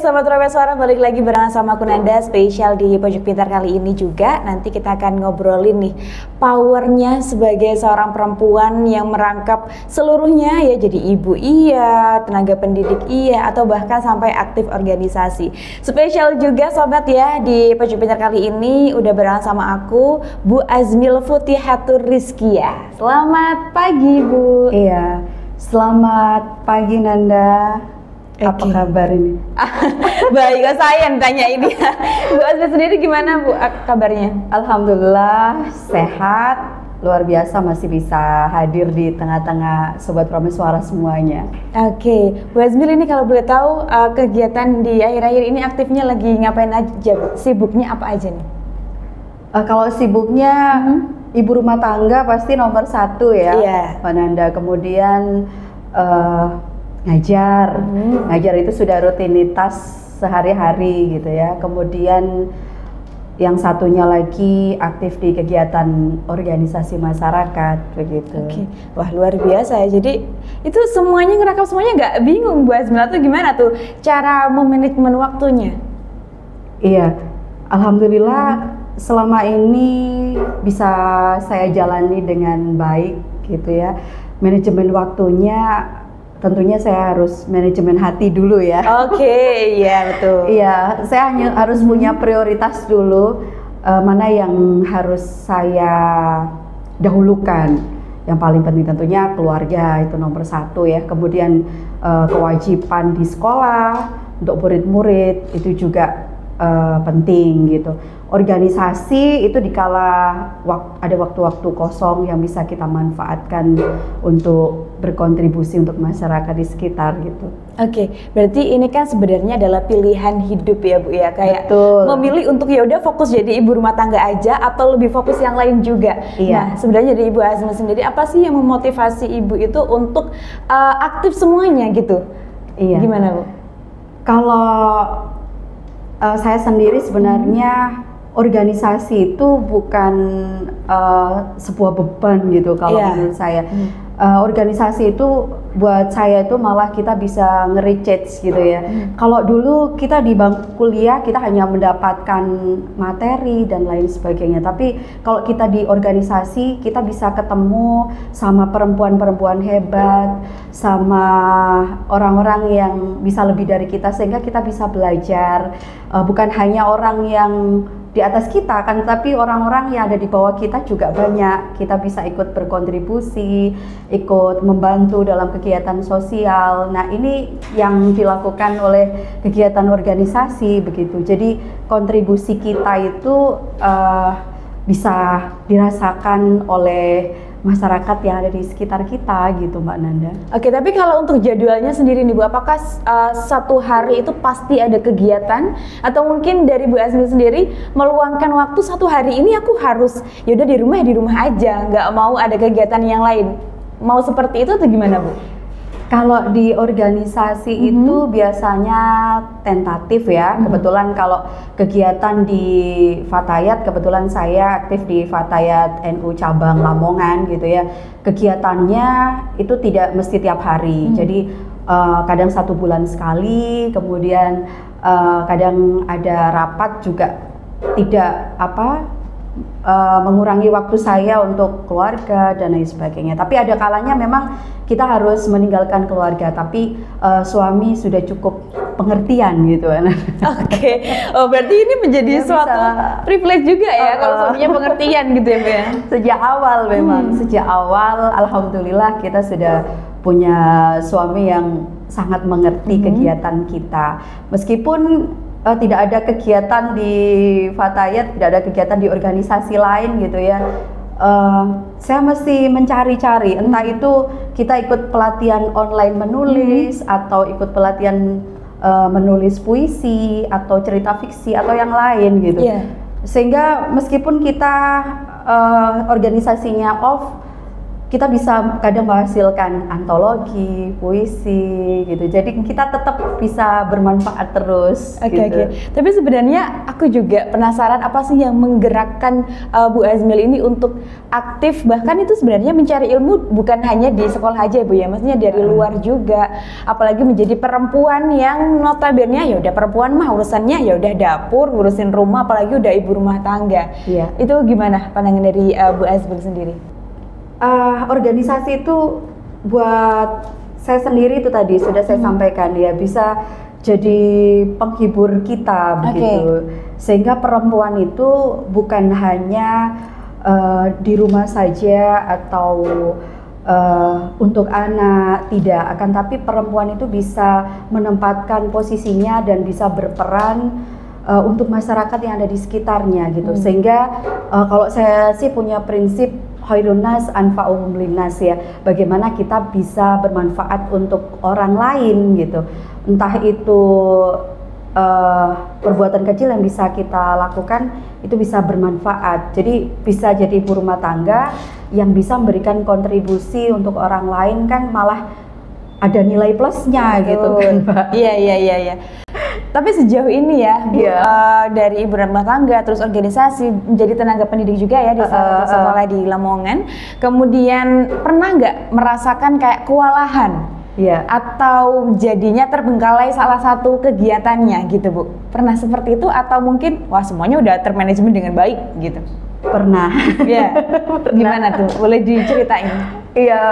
Sobat Robek Suara, balik lagi bareng sama aku Nanda, spesial di Pojok Pintar kali ini juga. Nanti kita akan ngobrolin nih powernya sebagai seorang perempuan yang merangkap seluruhnya ya, jadi ibu iya, tenaga pendidik iya, atau bahkan sampai aktif organisasi. Spesial juga sobat ya, di Pojok Pintar kali ini udah bareng sama aku Bu Azmil Futihatur Rizkia. Selamat pagi Bu. Iya, selamat pagi Nanda. Apa kabar ini? Baik, saya yang tanya ini. Bu Azmil sendiri gimana Bu kabarnya? Alhamdulillah sehat, luar biasa, masih bisa hadir di tengah-tengah Sobat Robek Suara semuanya. Oke, Bu Azmil ini kalau boleh tahu kegiatan di akhir-akhir ini aktifnya lagi ngapain aja? Sibuknya apa aja nih? Kalau sibuknya ibu rumah tangga pasti nomor satu ya, Mbak Nanda. Kemudian ngajar itu sudah rutinitas sehari-hari gitu ya. Kemudian yang satunya lagi aktif di kegiatan organisasi masyarakat begitu. Oke, wah luar biasa ya. Jadi itu semuanya ngerakam semuanya, nggak bingung Bu Azmil tuh gimana tuh cara memanajemen waktunya? Iya, alhamdulillah selama ini bisa saya jalani dengan baik gitu ya. Manajemen waktunya tentunya saya harus manajemen hati dulu ya. Oke, iya betul. Iya, saya hanya harus punya prioritas dulu, mana yang harus saya dahulukan. Yang paling penting tentunya keluarga, itu nomor satu ya. Kemudian kewajiban di sekolah untuk murid-murid itu juga penting gitu. Organisasi itu dikala ada waktu-waktu kosong yang bisa kita manfaatkan untuk berkontribusi untuk masyarakat di sekitar gitu. Oke, berarti ini kan sebenarnya adalah pilihan hidup ya Bu ya, kayak Betul. memilih untuk ya udah fokus jadi ibu rumah tangga aja atau lebih fokus yang lain juga. Iya. Nah, sebenarnya dari Ibu Azmil sendiri apa sih yang memotivasi ibu itu untuk aktif semuanya gitu? Iya. Gimana Bu? Kalau saya sendiri sebenarnya organisasi itu bukan sebuah beban gitu kalau menurut saya. Organisasi itu buat saya itu malah kita bisa nge-recharge gitu ya. Kalau dulu kita di bangku kuliah kita hanya mendapatkan materi dan lain sebagainya, tapi kalau kita di organisasi kita bisa ketemu sama perempuan-perempuan hebat, sama orang-orang yang bisa lebih dari kita, sehingga kita bisa belajar bukan hanya orang yang di atas kita kan, tapi orang-orang yang ada di bawah kita juga banyak. Kita bisa ikut berkontribusi, ikut membantu dalam kegiatan sosial. Nah, ini yang dilakukan oleh kegiatan organisasi begitu. Jadi kontribusi kita itu bisa dirasakan oleh masyarakat yang ada di sekitar kita gitu Mbak Nanda. Oke, tapi kalau untuk jadwalnya sendiri nih Bu, apakah satu hari itu pasti ada kegiatan, atau mungkin dari Bu Azmil sendiri meluangkan waktu satu hari ini aku harus yaudah di rumah aja, nggak mau ada kegiatan yang lain, mau seperti itu atau gimana Bu? Kalau di organisasi itu biasanya tentatif ya. Kebetulan kalau kegiatan di Fatayat, kebetulan saya aktif di Fatayat NU cabang Lamongan gitu ya. Kegiatannya itu tidak mesti tiap hari. Jadi kadang 1 bulan sekali, kemudian kadang ada rapat juga, tidak mengurangi waktu saya untuk keluarga dan lain sebagainya. Tapi ada kalanya memang kita harus meninggalkan keluarga, tapi suami sudah cukup pengertian gitu. Oke. Oh, berarti ini menjadi suatu privilege juga ya kalau suaminya pengertian gitu ya Bu ya. Sejak awal memang, sejak awal alhamdulillah kita sudah punya suami yang sangat mengerti kegiatan kita. Meskipun tidak ada kegiatan di Fatayat, tidak ada kegiatan di organisasi lain gitu ya. Saya mesti mencari-cari, entah itu kita ikut pelatihan online menulis, atau ikut pelatihan menulis puisi, atau cerita fiksi, atau yang lain gitu. Sehingga meskipun kita organisasinya off, kita bisa kadang menghasilkan antologi, puisi gitu. Jadi kita tetap bisa bermanfaat terus. Oke, gitu. oke. Tapi sebenarnya aku juga penasaran apa sih yang menggerakkan Bu Azmil ini untuk aktif, bahkan itu sebenarnya mencari ilmu bukan hanya di sekolah aja Bu ya, maksudnya dari luar juga. Apalagi menjadi perempuan yang notabene ya udah perempuan mah urusannya ya udah dapur, ngurusin rumah, apalagi udah ibu rumah tangga. Iya. Itu gimana pandangan dari Bu Azmil sendiri? Organisasi itu buat saya sendiri itu tadi sudah saya sampaikan ya, bisa jadi penghibur kita begitu. Sehingga perempuan itu bukan hanya di rumah saja atau untuk anak, tidak, akan tapi perempuan itu bisa menempatkan posisinya dan bisa berperan untuk masyarakat yang ada di sekitarnya gitu. Sehingga kalau saya sih punya prinsip khairun nas anfa'uhum linnas ya, bagaimana kita bisa bermanfaat untuk orang lain gitu, entah itu perbuatan kecil yang bisa kita lakukan itu bisa bermanfaat, jadi bisa jadi ibu rumah tangga yang bisa memberikan kontribusi untuk orang lain, kan malah ada nilai plusnya gitu kan Mbak. Iya. Tapi sejauh ini ya Bu, dari ibu rumah tangga terus organisasi menjadi tenaga pendidik juga ya di salah satu sekolah di Lamongan, kemudian pernah nggak merasakan kayak kewalahan atau jadinya terbengkalai salah satu kegiatannya gitu Bu? Pernah seperti itu atau mungkin wah semuanya udah termanajemen dengan baik gitu? Pernah. Ya. Gimana tuh? Boleh diceritain? Iya,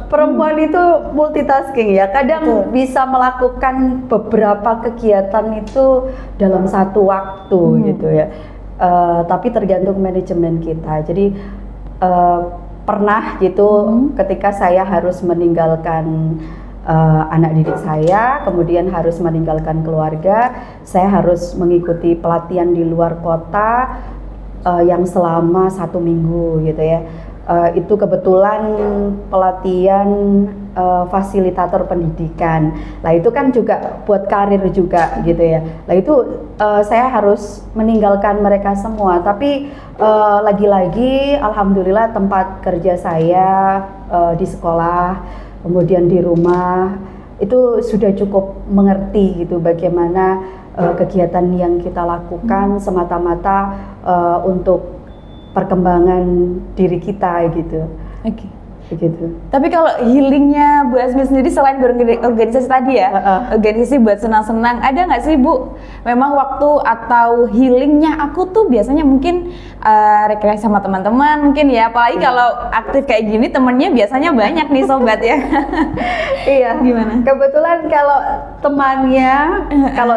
perempuan itu multitasking ya. Kadang bisa melakukan beberapa kegiatan itu dalam satu waktu gitu ya. Tapi tergantung manajemen kita. Jadi pernah gitu ketika saya harus meninggalkan anak didik saya, kemudian harus meninggalkan keluarga, saya harus mengikuti pelatihan di luar kota yang selama 1 minggu gitu ya. Itu kebetulan pelatihan fasilitator pendidikan. Lah itu kan juga buat karir juga gitu ya. Lah itu saya harus meninggalkan mereka semua. Tapi lagi-lagi alhamdulillah tempat kerja saya di sekolah, kemudian di rumah itu sudah cukup mengerti gitu bagaimana kegiatan yang kita lakukan semata-mata untuk perkembangan diri kita gitu. Oke. Begitu. Tapi kalau healingnya Bu Azmil sendiri selain berorganisasi tadi ya, organisasi buat senang-senang, ada nggak sih Bu memang waktu atau healingnya aku tuh biasanya mungkin rekreasi sama teman-teman mungkin ya, apalagi kalau aktif kayak gini temennya biasanya banyak nih sobat ya. Iya. Gimana? Kebetulan kalau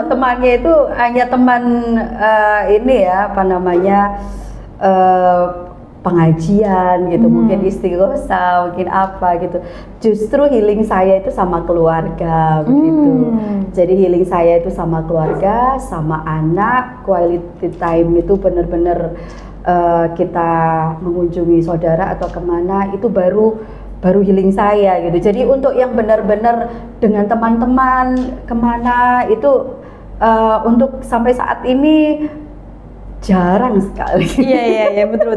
temannya itu hanya teman ini ya, apa namanya, pengajian gitu, mungkin istighosa, mungkin apa gitu. Justru healing saya itu sama keluarga begitu. Jadi healing saya itu sama keluarga, sama anak, quality time itu benar-benar kita mengunjungi saudara atau kemana, itu baru healing saya gitu. Jadi untuk yang benar-benar dengan teman-teman kemana itu untuk sampai saat ini jarang sekali. Iya betul.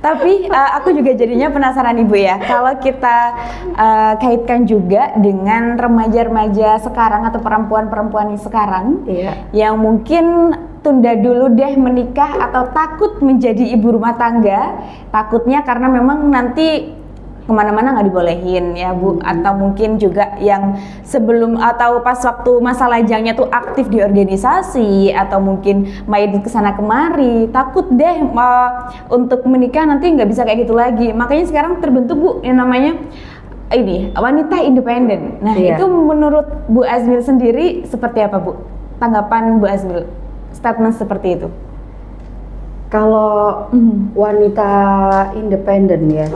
Tapi aku juga jadinya penasaran Ibu ya, kalau kita kaitkan juga dengan remaja-remaja sekarang atau perempuan-perempuan sekarang yang mungkin tunda dulu deh menikah atau takut menjadi ibu rumah tangga, takutnya karena memang nanti kemana-mana nggak dibolehin ya Bu, atau mungkin juga yang sebelum atau pas waktu masa lajangnya tuh aktif di organisasi atau mungkin main kesana kemari, takut deh untuk menikah nanti nggak bisa kayak gitu lagi. Makanya sekarang terbentuk Bu yang namanya ini wanita independen. Nah itu menurut Bu Azmil sendiri seperti apa Bu? Tanggapan Bu Azmil statement seperti itu? Kalau wanita independen ya,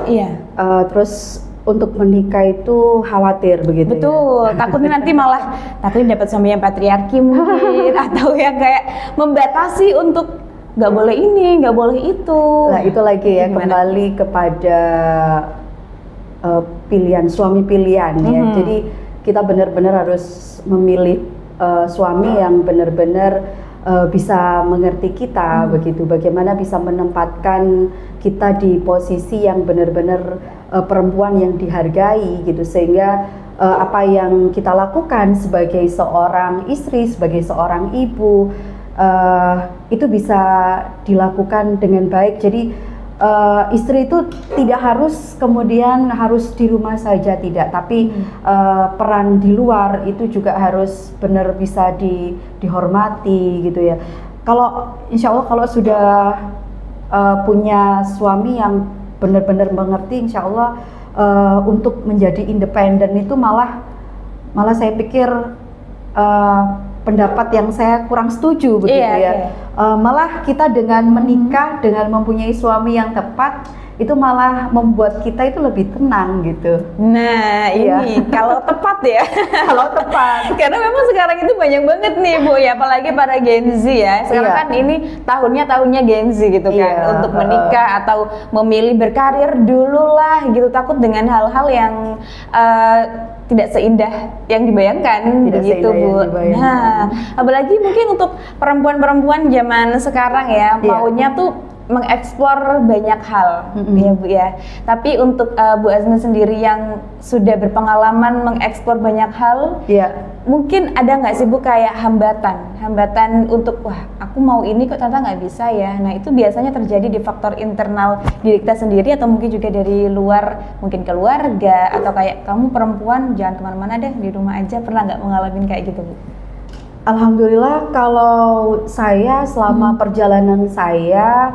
terus untuk menikah itu khawatir begitu. Betul, takutnya nanti malah takutnya dapat suami yang patriarki mungkin atau yang kayak membatasi untuk nggak boleh ini, nggak boleh itu. Nah itu lagi ya, kembali kepada pilihan suami pilihan ya. Jadi kita benar-benar harus memilih suami yang benar-benar bisa mengerti kita begitu, bagaimana bisa menempatkan kita di posisi yang benar-benar perempuan yang dihargai gitu, sehingga apa yang kita lakukan sebagai seorang istri, sebagai seorang ibu itu bisa dilakukan dengan baik. Jadi istri itu tidak harus kemudian harus di rumah saja, tidak, tapi peran di luar itu juga harus benar bisa dihormati gitu ya. Kalau insya Allah kalau sudah punya suami yang benar-benar mengerti, insya Allah untuk menjadi independen itu malah saya pikir pendapat yang saya kurang setuju begitu ya. Malah kita dengan menikah, dengan mempunyai suami yang tepat, itu malah membuat kita itu lebih tenang gitu. Nah ini kalau tepat ya. Kalau tepat. Karena memang sekarang itu banyak banget nih Bu ya, apalagi para Gen Z ya. Sekarang kan ini tahunnya Gen Z gitu kan, untuk menikah atau memilih berkarir dulu lah gitu, takut dengan hal-hal yang tidak seindah yang dibayangkan begitu Bu. Nah, apalagi mungkin untuk perempuan-perempuan zaman sekarang ya, maunya tuh mengeksplor banyak hal ya Bu ya. Tapi untuk Bu Azmil sendiri yang sudah berpengalaman mengeksplor banyak hal, mungkin ada nggak sih Bu kayak hambatan untuk wah aku mau ini kok ternyata nggak bisa ya. Nah itu biasanya terjadi di faktor internal diri kita sendiri atau mungkin juga dari luar, mungkin keluarga atau kayak kamu perempuan jangan kemana-mana deh, di rumah aja. Pernah nggak mengalami kayak gitu Bu? Alhamdulillah kalau saya selama perjalanan saya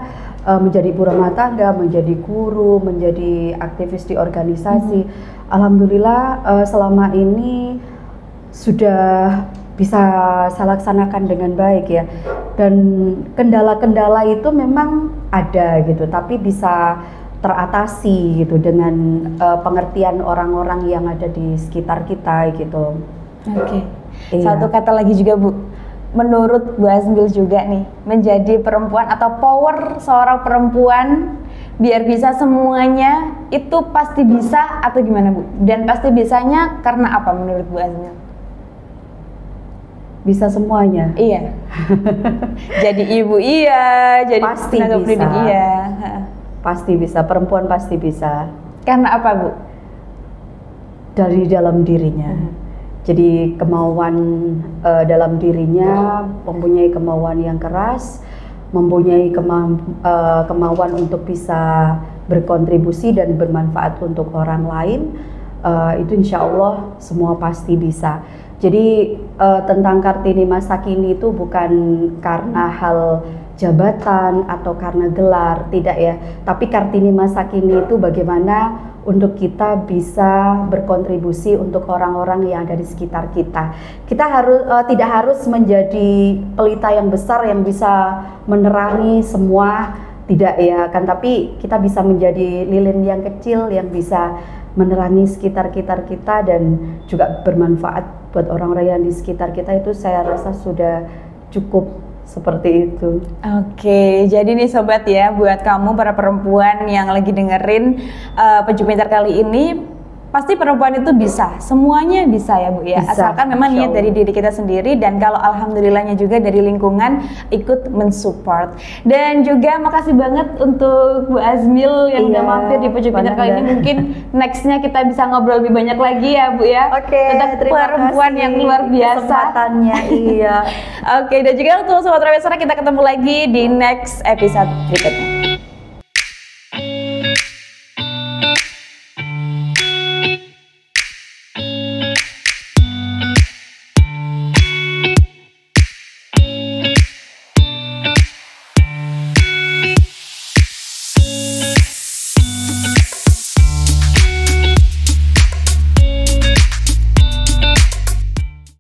menjadi ibu rumah tangga, menjadi guru, menjadi aktivis di organisasi, alhamdulillah selama ini sudah bisa saya laksanakan dengan baik ya. Dan kendala-kendala itu memang ada gitu, tapi bisa teratasi gitu dengan pengertian orang-orang yang ada di sekitar kita gitu. Oke. Satu kata lagi juga Bu, menurut Bu Azmil juga nih, menjadi perempuan atau power seorang perempuan biar bisa semuanya itu pasti bisa atau gimana Bu? Dan pasti bisanya karena apa menurut Bu Azmil? Bisa semuanya? Iya. Jadi ibu iya, jadi pasti tenaga bisa. pendidik iya. Pasti bisa, perempuan pasti bisa. Karena apa Bu? Dari dalam dirinya. Jadi kemauan dalam dirinya, mempunyai kemauan yang keras, mempunyai kemauan untuk bisa berkontribusi dan bermanfaat untuk orang lain, itu insya Allah semua pasti bisa. Jadi tentang Kartini masa kini itu bukan karena hal jabatan atau karena gelar, tidak ya. Tapi Kartini masa kini itu bagaimana untuk kita bisa berkontribusi untuk orang-orang yang ada di sekitar kita. Kita harus tidak harus menjadi pelita yang besar yang bisa menerangi semua, tidak ya kan, tapi kita bisa menjadi lilin yang kecil yang bisa menerangi sekitar kita dan juga bermanfaat buat orang-orang yang di sekitar kita. Itu saya rasa sudah cukup seperti itu. Oke, jadi nih sobat ya, buat kamu para perempuan yang lagi dengerin Pejuang Pintar kali ini, pasti perempuan itu bisa, semuanya bisa ya Bu ya, bisa, asalkan memang niat dari diri kita sendiri dan kalau alhamdulillahnya juga dari lingkungan ikut mensupport. Dan juga makasih banget untuk Bu Azmil yang udah mampir di Pejuang Pintar kali ini. Mungkin nextnya kita bisa ngobrol lebih banyak lagi ya Bu ya. Oke, tentang perempuan yang luar biasa. Kesempatannya, iya. Oke, dan juga untuk Sobat Rawesara, kita ketemu lagi di next episode berikutnya.